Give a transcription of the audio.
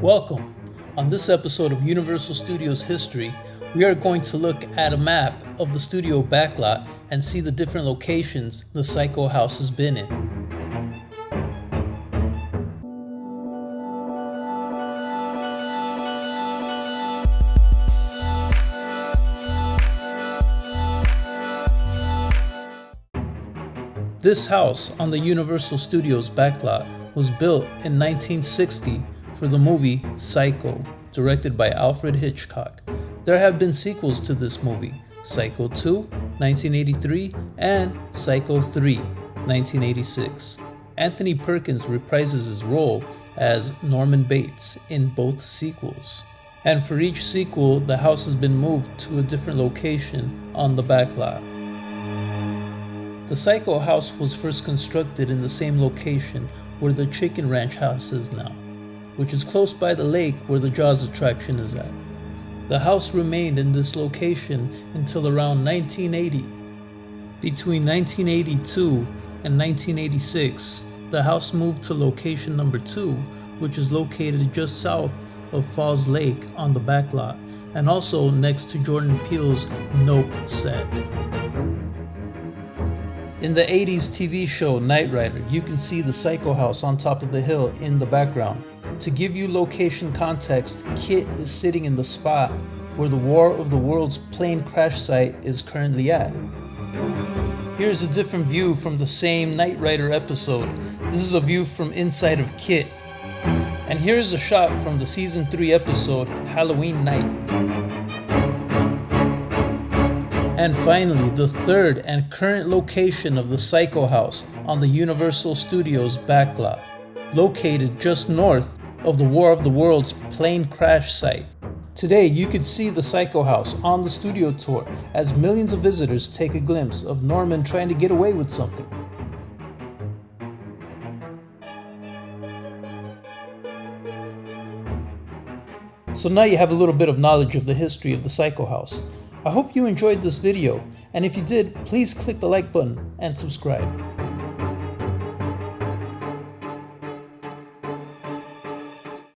Welcome! On this episode of Universal Studios History, we are going to look at a map of the studio Backlot and see the different locations the Psycho house has been in. This house on the Universal Studios Backlot was built in 1960 for the movie Psycho, directed by Alfred Hitchcock. There have been sequels to this movie, Psycho 2, 1983, and Psycho 3, 1986. Anthony Perkins reprises his role as Norman Bates in both sequels. And for each sequel, the house has been moved to a different location on the backlot. The Psycho house was first constructed in the same location where the Chicken Ranch house is now, which is close by the lake where the Jaws attraction is at. The house remained in this location until around 1980. Between 1982 and 1986, the house moved to location number 2, which is located just south of Falls Lake on the backlot, and also next to Jordan Peele's Nope set. In the 80s TV show Knight Rider, you can see the Psycho house on top of the hill in the background. To give you location context, Kit is sitting in the spot where the War of the Worlds plane crash site is currently at. Here's a different view from the same Knight Rider episode. This is a view from inside of Kit. And here's a shot from the season 3 episode Halloween Night. And finally, the third and current location of the Psycho house on the Universal Studios backlot, located just north of the War of the Worlds plane crash site. Today, you could see the Psycho house on the studio tour as millions of visitors take a glimpse of Norman trying to get away with something. So now you have a little bit of knowledge of the history of the Psycho house. I hope you enjoyed this video, and if you did, please click the like button and subscribe.